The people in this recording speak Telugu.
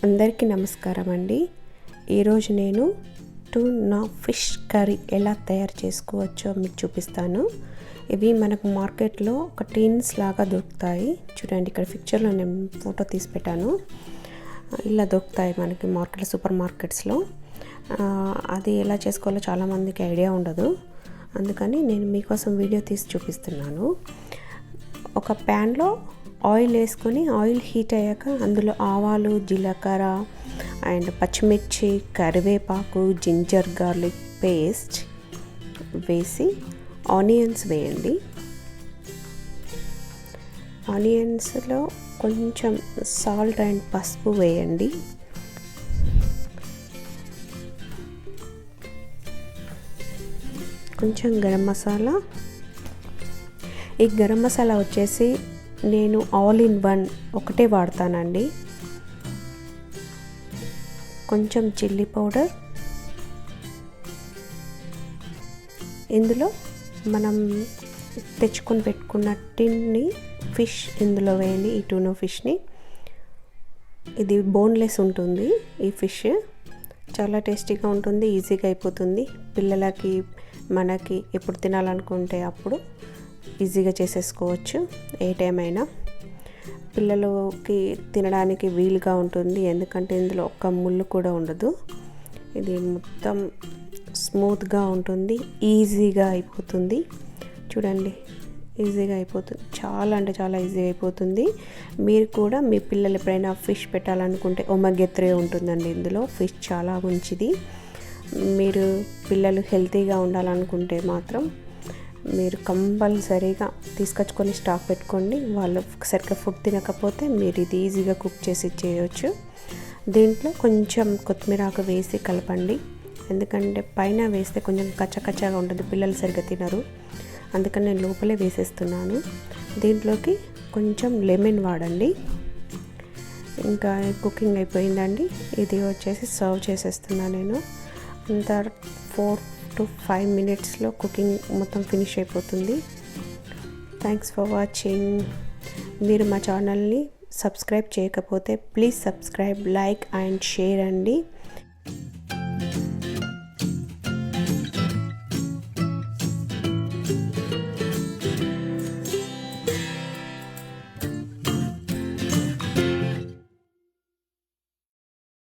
అందరికీ నమస్కారం అండి. ఈరోజు నేను టూనా ఫిష్ కర్రీ ఎలా తయారు చేసుకోవచ్చో మీకు చూపిస్తాను. ఇవి మనకు మార్కెట్లో ఒక టీన్స్ లాగా దొరుకుతాయి. చూడండి, ఇక్కడ పిక్చర్లో నేను ఫోటో తీసి పెట్టాను. ఇలా దొరుకుతాయి మనకి మార్కెట్లో, సూపర్ మార్కెట్స్లో. అది ఎలా చేసుకోవాలో చాలామందికి ఐడియా ఉండదు. అందుకని నేను మీకోసం వీడియో తీసి చూపిస్తున్నాను. ఒక ప్యాన్లో ఆయిల్ వేసుకొని, ఆయిల్ హీట్ అయ్యాక అందులో ఆవాలు, జీలకర్ర అండ్ పచ్చిమిర్చి, కరివేపాకు, జింజర్ గార్లిక్ పేస్ట్ వేసి ఆనియన్స్ వేయండి. ఆనియన్స్లో కొంచెం సాల్ట్ అండ్ పసుపు వేయండి. కొంచెం గరం మసాలా. ఈ గరం మసాలా వచ్చేసి నేను ఆల్ ఇన్ వన్ ఒకటే వాడతానండి. కొంచెం చిల్లీ పౌడర్. ఇందులో మనం తెచ్చుకొని పెట్టుకున్న టిన్ని ఫిష్ ఇందులో వేయండి. ఈ టూనా ఫిష్ని. ఇది బోన్లెస్ ఉంటుంది. ఈ ఫిష్ చాలా టేస్టీగా ఉంటుంది, ఈజీగా అయిపోతుంది. పిల్లలకి, మనకి ఎప్పుడు తినాలనుకుంటే అప్పుడు ఈజీగా చేసేసుకోవచ్చు. ఏ టైం అయినా పిల్లలకి తినడానికి వీలుగా ఉంటుంది, ఎందుకంటే ఇందులో ఒక్క ముళ్ళు కూడా ఉండదు. ఇది మొత్తం స్మూత్గా ఉంటుంది, ఈజీగా అయిపోతుంది. చూడండి, ఈజీగా అయిపోతుంది. చాలా అంటే చాలా ఈజీగా అయిపోతుంది. మీరు కూడా మీ పిల్లలు ఎప్పుడైనా ఫిష్ పెట్టాలనుకుంటే ఒమేగా 3 ఉంటుందండి ఇందులో. ఫిష్ చాలా మంచిది. మీరు పిల్లలు హెల్తీగా ఉండాలనుకుంటే మాత్రం మీరు కంపల్సరీగా తీసుకొచ్చుకొని స్టాక్ పెట్టుకోండి. వాళ్ళు సరిగ్గా ఫుడ్ తినకపోతే మీరు ఇది ఈజీగా కుక్ చేసి చేయవచ్చు. దీంట్లో కొంచెం కొత్తిమీర ఆకు వేసి కలపండి, ఎందుకంటే పైన వేస్తే కొంచెం కచ్చకచ్చగా ఉంటుంది, పిల్లలు సరిగ్గా తినరు. అందుకని నేను లోపలే వేసేస్తున్నాను. దీంట్లోకి కొంచెం లెమన్ వాడండి. ఇంకా కుకింగ్ అయిపోయిందండి. ఇది వచ్చేసి సర్వ్ చేసేస్తున్నాను నేను. అంతా 4 to 5 minutesలో కుకింగ్ మొత్తం ఫినిష్ అయిపోతుంది. Thanks for watching. మీరు మా ఛానల్ని సబ్స్క్రైబ్ చేయకపోతే please subscribe, like and share అండి.